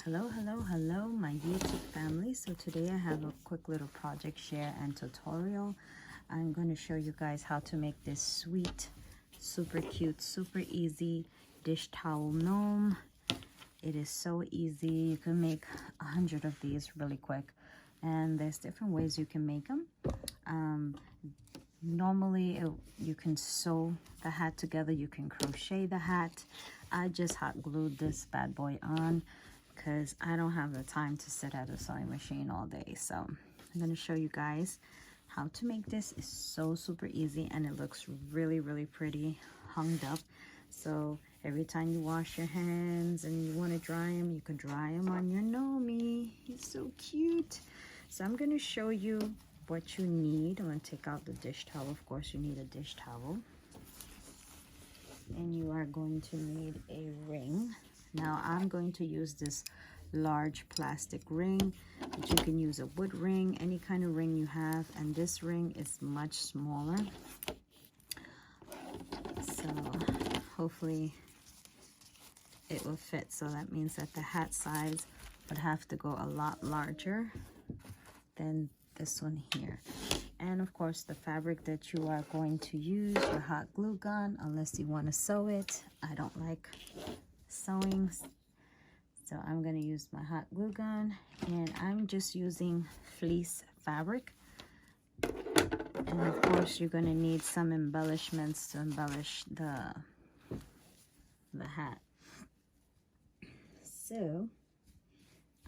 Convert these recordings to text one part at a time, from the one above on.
Hello, my YouTube family. So today I have a quick little project share and tutorial. I'm going to show you guys how to make this sweet, super cute, super easy dish towel gnome. It is so easy. You can make 100 of these really quick, and there's different ways you can make them. Normally you can sew the hat together, you can crochet the hat. I just hot glued this bad boy on because I don't have the time to sit at a sewing machine all day. So I'm going to show you guys how to make this. It's so super easy, and it looks really pretty hung up. So every time you wash your hands and you want to dry them, you can dry them on your Gnome. He's so cute. So I'm going to show you what you need. I'm going to take out the dish towel. Of course you need a dish towel, and you are going to need a ring. Now I'm going to use this large plastic ring, but you can use a wood ring, any kind of ring you have, and this ring is much smaller. So hopefully it will fit. So that means that the hat size would have to go a lot larger than this one here. And of course the fabric that you are going to use, your hot glue gun, unless you want to sew it. I don't like sewing, so I'm going to use my hot glue gun, and I'm just using fleece fabric. And of course you're going to need some embellishments to embellish the hat. So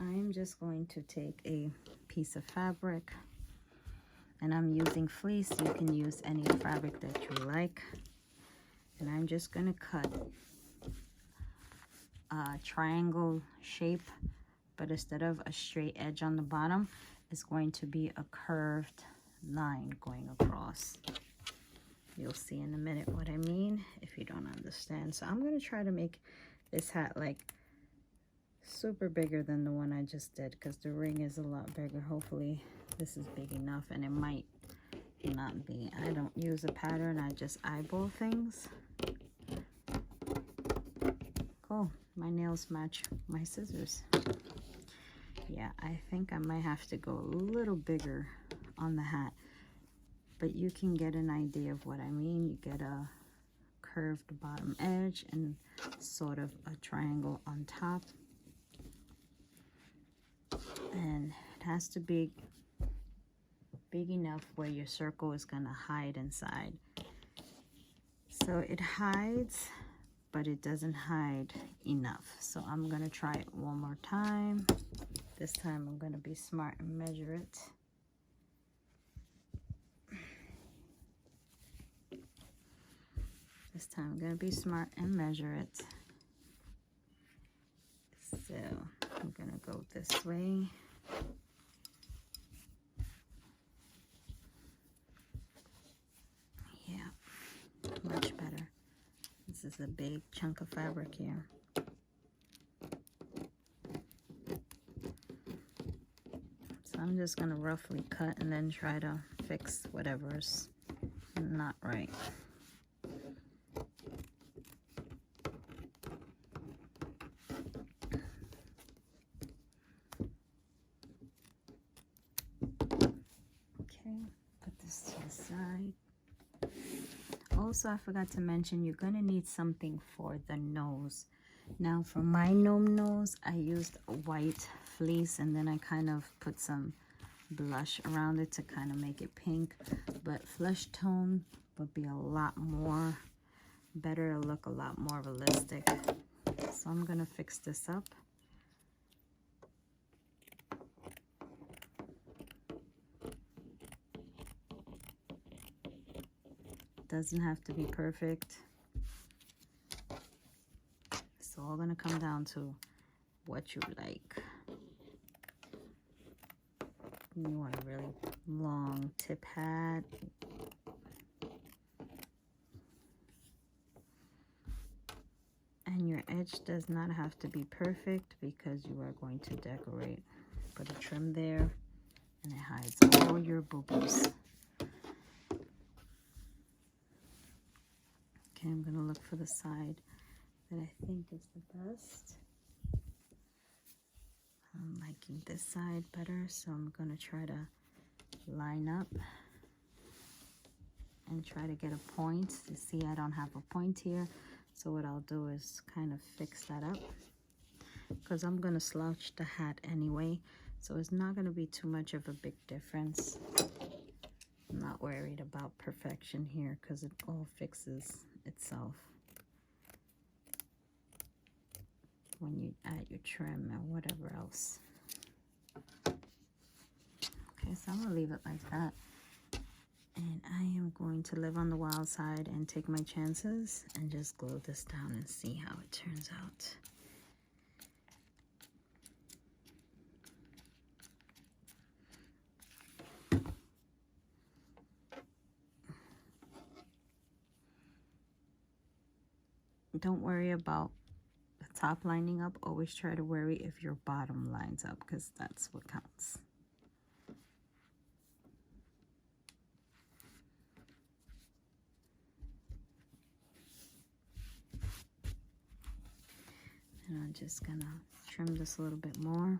I'm just going to take a piece of fabric, and I'm using fleece. You can use any fabric that you like, and I'm just going to cut a triangle shape, but instead of a straight edge on the bottom, it's going to be a curved line going across. You'll see in a minute what I mean if you don't understand. So I'm going to try to make this hat like super bigger than the one I just did, because the ring is a lot bigger. Hopefully this is big enough, and it might not be. I don't use a pattern, I just eyeball things. Cool. My nails match my scissors. Yeah, I think I might have to go a little bigger on the hat, but you can get an idea of what I mean. You get a curved bottom edge and sort of a triangle on top, and it has to be big enough where your circle is going to hide inside. So it hides, but it doesn't hide enough. So I'm going to try it one more time. This time I'm going to be smart and measure it. This time I'm going to be smart and measure it. So I'm going to go this way. Yeah, much better. This is a big chunk of fabric here. So I'm just going to roughly cut and then try to fix whatever's not right. Okay, put this to the side. Also, I forgot to mention, you're going to need something for the nose. Now for my gnome nose, I used a white fleece, and then I kind of put some blush around it to kind of make it pink. But flesh tone would be a lot more better. It'll look a lot more realistic. So I'm going to fix this up. Doesn't have to be perfect. It's all gonna come down to what you like. You want a really long tip hat. And your edge does not have to be perfect, because you are going to decorate. Put a trim there, and it hides all your boo-boos. Okay, I'm going to look for the side that I think is the best. liking this side better, so I'm gonna try to line up and try to get a point. You see, I don't have a point here, so what I'll do is kind of fix that up, because I'm gonna slouch the hat anyway, so it's not gonna be too much of a big difference. I'm not worried about perfection here because it all fixes itself when you add your trim and whatever else. Okay, so I'm gonna leave it like that. And I am going to live on the wild side and take my chances and just glue this down and see how it turns out. Don't worry about the top lining up. Always try to worry if your bottom lines up, because that's what counts. And I'm just gonna trim this a little bit more.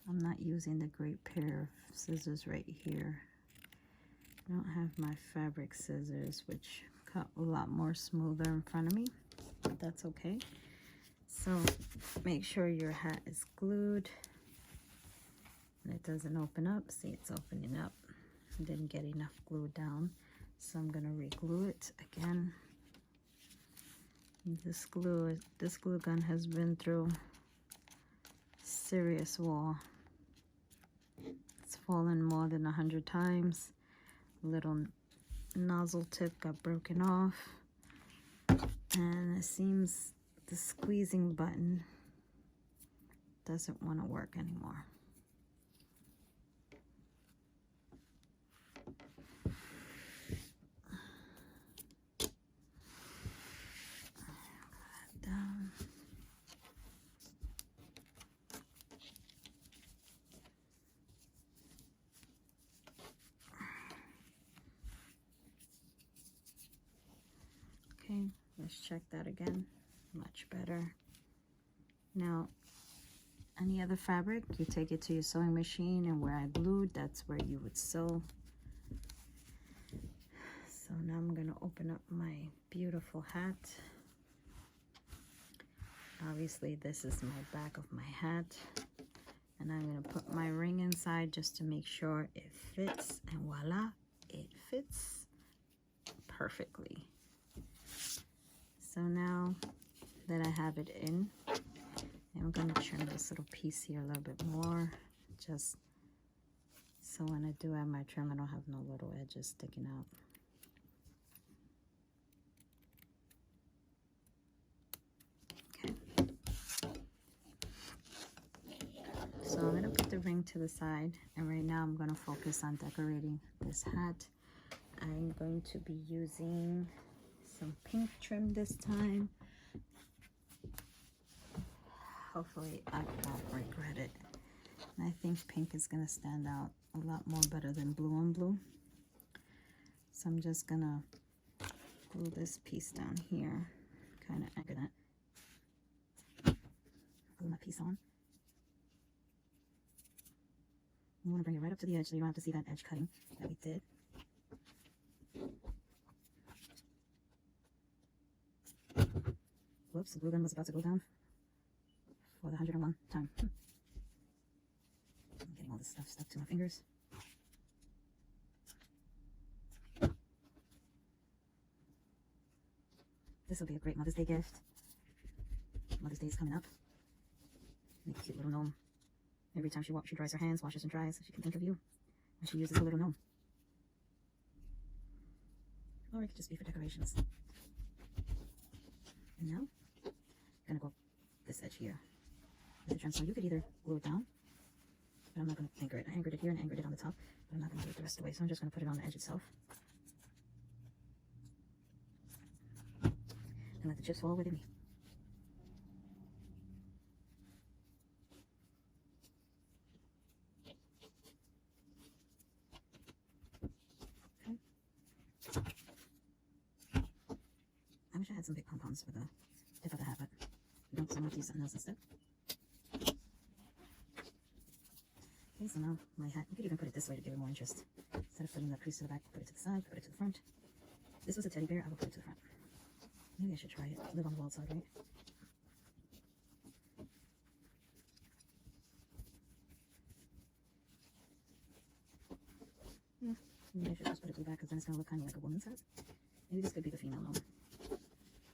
I'm not using the great pair of scissors right here. I don't have my fabric scissors, which cut a lot more smoother in front of me, but that's okay. So make sure your hat is glued and it doesn't open up. See, it's opening up. I didn't get enough glue down, so I'm gonna re-glue it again. This glue gun has been through serious war. It's fallen more than 100 times. Little nozzle tip got broken off, and it seems the squeezing button doesn't want to work anymore. Down. Okay, let's check that again. Much better. Now, any other fabric, you take it to your sewing machine, and where I glued, that's where you would sew. So now I'm going to open up my beautiful hat. Obviously, this is my back of my hat, and I'm going to put my ring inside just to make sure it fits, and voila, it fits perfectly. So now that I have it in, I'm going to trim this little piece here a little bit more, just so when I do add my trim, I don't have no little edges sticking out. So I'm going to put the ring to the side, and right now I'm going to focus on decorating this hat. I'm going to be using some pink trim this time. Hopefully I won't regret it. And I think pink is going to stand out a lot more better than blue on blue. So I'm just going to glue this piece down here. Kind of anchor that. Glue my piece on. You want to bring it right up to the edge so you don't have to see that edge cutting that we did. Whoops, the glue gun was about to go down for the 101 time. I'm getting all this stuff stuck to my fingers. This will be a great Mother's Day gift. Mother's Day is coming up. Make a cute little gnome. Every time she dries her hands, washes and dries, she can think of you when she uses a little gnome. Or it could just be for decorations. And now, I'm gonna go this edge here with the trim. So you could either glue it down, but I'm not gonna anchor it. I anchored it here and anchored it on the top, but I'm not gonna do it the rest of the way. So I'm just gonna put it on the edge itself. And let the chips fall within me. I wish I had some big pom-poms for the tip of the hat, but we don't, so I'm going to use something else instead. Okay, so now my hat, you could even put it this way to give it more interest. Instead of putting the crease to the back, put it to the side, put it to the front. If this was a teddy bear, I would put it to the front. Maybe I should try it. Live on the wild side, right? Yeah, maybe I should just put it to the back because then it's going to look kind of like a woman's hat. Maybe this could be the female gnome.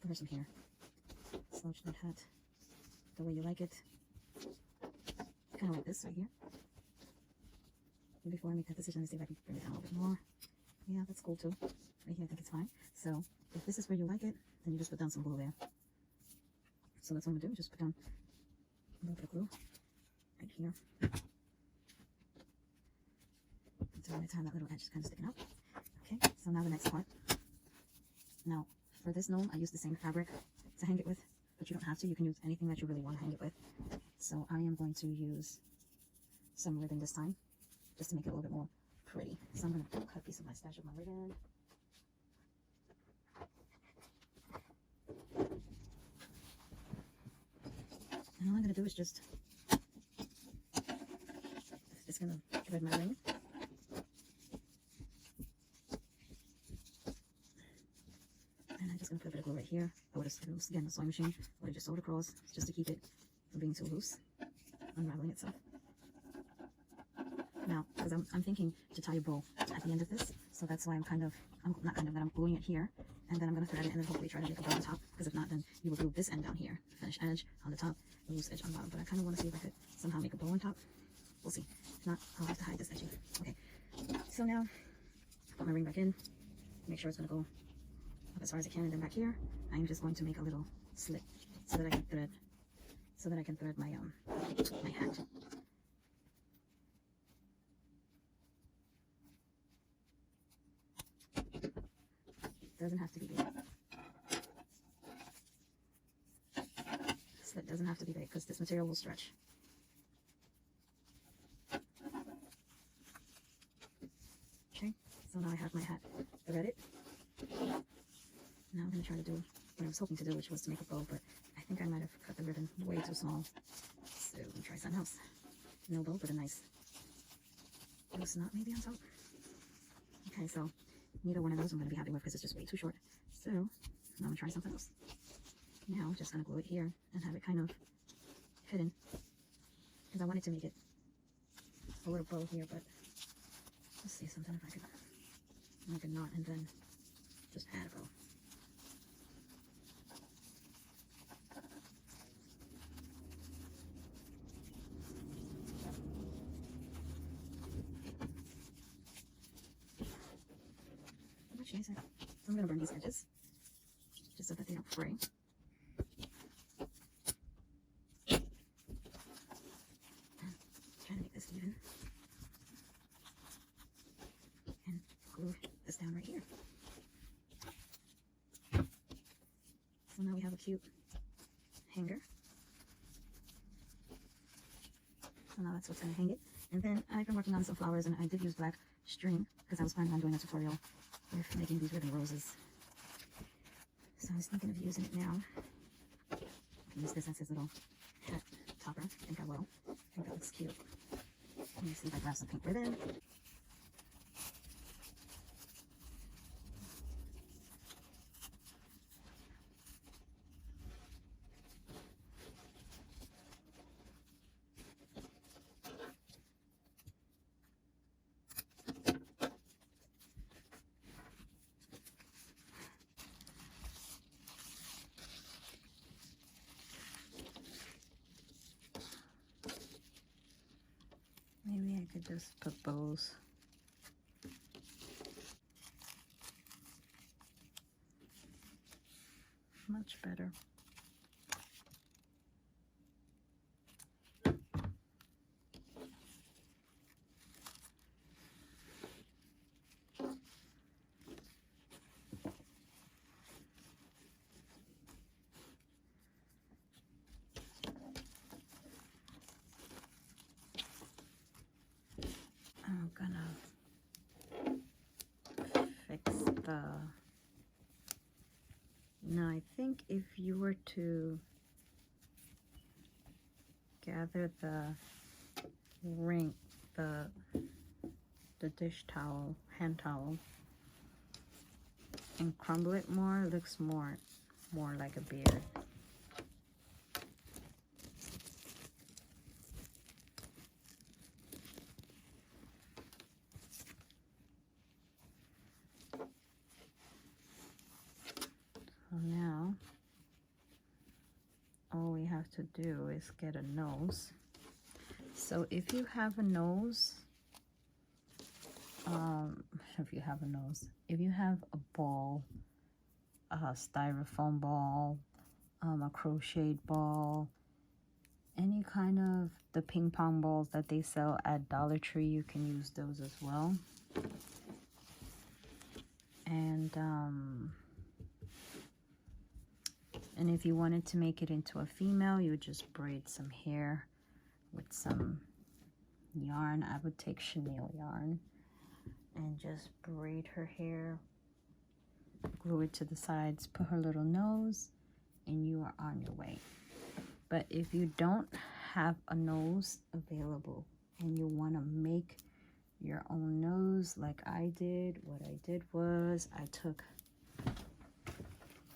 Put her some hair. Slouch that hat the way you like it. Kind of like this right here. And before I make that decision, let me see if I can bring it down a little bit more. Yeah, that's cool too. Right here, I think it's fine. So if this is where you like it, then you just put down some glue there. So that's what I'm gonna do. Just put down a little bit of glue right here. So every time that little edge is kind of sticking out. Okay, so now the next part. Now for this gnome, I use the same fabric to hang it with, but you don't have to. You can use anything that you really want to hang it with. So I am going to use some ribbon this time, just to make it a little bit more pretty. So I'm going to cut a piece of my stash of my ribbon. And all I'm going to do is just, it's going to thread my ring. And I'm just going to put a bit of glue right here. I would have, again, the sewing machine, I would have just sewed across just to keep it from being too loose, unraveling itself. Now, because I'm thinking to tie a bow at the end of this, so that's why I'm gluing it here, and then I'm going to thread it and then hopefully try to make a bow on top, because if not, then you will glue this end down here, the finished edge on the top, the loose edge on the bottom. But I kind of want to see if I could somehow make a bow on top. We'll see. If not, I'll have to hide this edging. Okay, so now, put my ring back in, make sure it's going to go up as far as it can, and then back here, I'm just going to make a little slit so that I can thread, my my hat. Doesn't have to be big. Slit doesn't have to be big because this material will stretch. Okay, so now I have my hat threaded. Now I'm going to try to do what I was hoping to do, which was to make a bow, but I think I might have cut the ribbon way too small. So let me try something else. No bow, but a nice loose knot maybe on top. Okay, so neither one of those I'm going to be happy with because it's just way too short. So now I'm going to try something else. Now I'm just going to glue it here and have it kind of hidden, because I wanted to make it a little bow here, but let's see something if I could make a knot and then just add a bow. So I'm going to burn these edges just so that they don't fray. Trying to make this even. And glue this down right here. So now we have a cute hanger. So now that's what's going to hang it. And then I've been working on some flowers, and I did use black string because I was planning on doing a tutorial with making these ribbon roses. So I was thinking of using it now. I can use this as his little hat topper. I think I will. I think that looks cute. Let me see if I grab some pink ribbon. Maybe I could just put bows. Much better. I'm gonna fix the, now I think if you were to gather the ring, the dish towel, hand towel, and crumble it more. It looks more like a beard. So now all we have to do is get a nose. So if you have a nose, if you have a ball, a styrofoam ball, a crocheted ball, any kind of the ping pong balls that they sell at Dollar Tree, you can use those as well. And if you wanted to make it into a female, you would just braid some hair with some yarn. I would take chenille yarn and just braid her hair, glue it to the sides, put her little nose, and you are on your way. But if you don't have a nose available and you want to make your own nose like I did, what I did was I took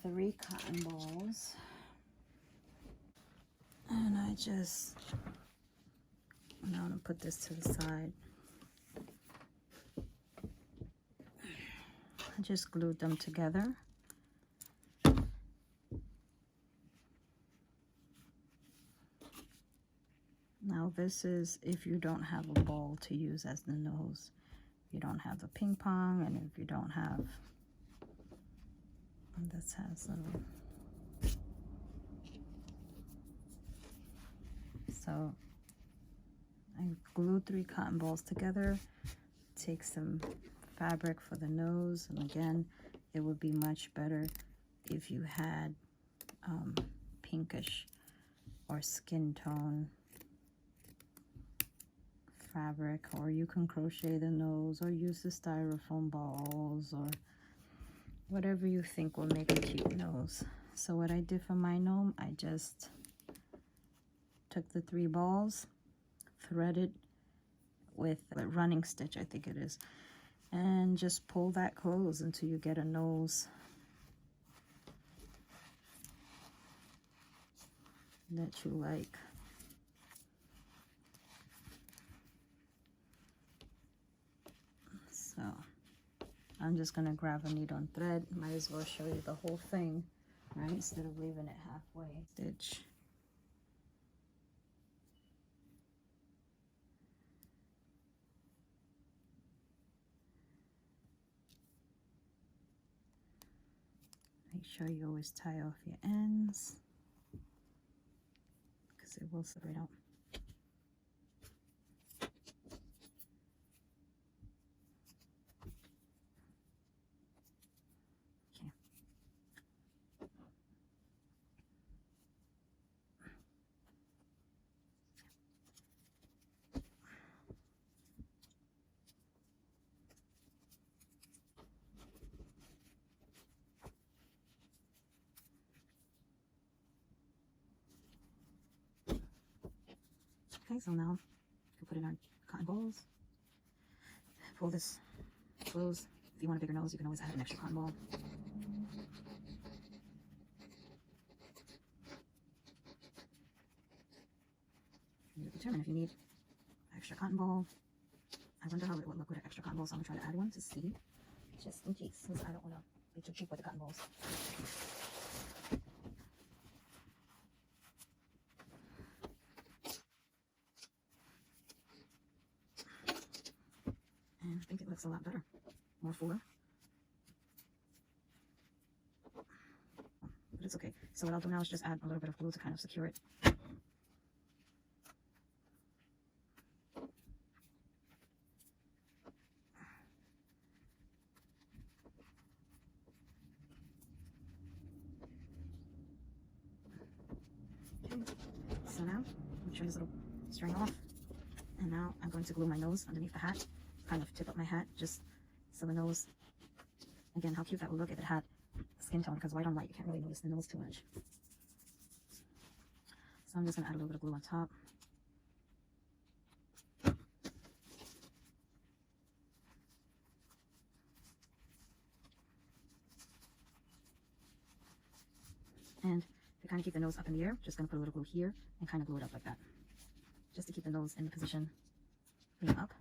3 cotton balls and I'm gonna put this to the side. I just glued them together. Now this is if you don't have a ball to use as the nose. You don't have the ping pong, and if you don't have, this has little. So I glued 3 cotton balls together. Take some fabric for the nose, and again, it would be much better if you had pinkish or skin tone fabric, or you can crochet the nose or use the styrofoam balls or whatever you think will make a cute nose. So what I did for my gnome, I just took the 3 balls, threaded with a running stitch, I think it is, and just pull that close until you get a nose that you like. So I'm just gonna grab a needle and thread. Might as well show you the whole thing, right? Instead of leaving it halfway. Stitch. Make sure you always tie off your ends because it will separate out. Okay, so now you put it on cotton balls. Pull this close. If you want a bigger nose, you can always add an extra cotton ball. You determine if you need extra cotton ball. I wonder how it would look with an extra cotton ball, so I'm gonna try to add one to see, just in case, since I don't want to be too cheap with the cotton balls. And I think it looks a lot better, more fuller. But it's okay. So what I'll do now is just add a little bit of glue to kind of secure it. Okay, so now I'm turn this little string off, and now I'm going to glue my nose underneath the hat, kind of tip up my hat just so the nose, again, how cute that would look if it had skin tone, because white on white you can't really notice the nose too much. So I'm just going to add a little bit of glue on top. to kind of keep the nose up in the air, just going to put a little glue here and kind of glue it up like that. Just to keep the nose in the position being up.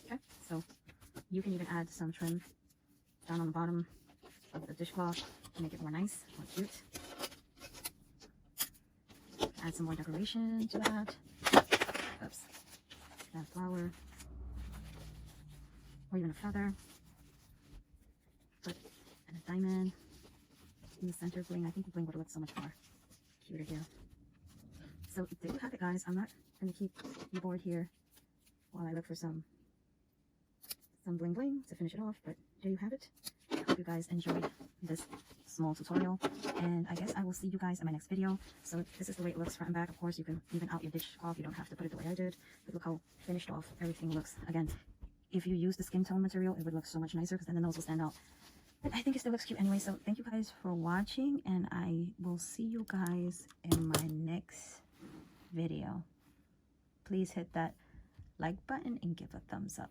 Okay, so you can even add some trim down on the bottom of the dishcloth to make it more nice, more cute. Add some more decoration to that. Oops. Add a flower. Or even a feather. Put a diamond in the center bling. I think the bling would look so much more cuter here. So there you have it, guys. I'm not going to keep you bored here while I look for some bling bling to finish it off, but there you have it. I hope you guys enjoyed this small tutorial, and I guess I will see you guys in my next video. So this is the way it looks front and back. Of course, you can even out your dishcloth. You don't have to put it the way I did, but look how finished off everything looks. Again, if you use the skin tone material, it would look so much nicer because then the nose will stand out. But I think it still looks cute anyway. So thank you guys for watching, and I will see you guys in my next video. Please hit that like button and give a thumbs up.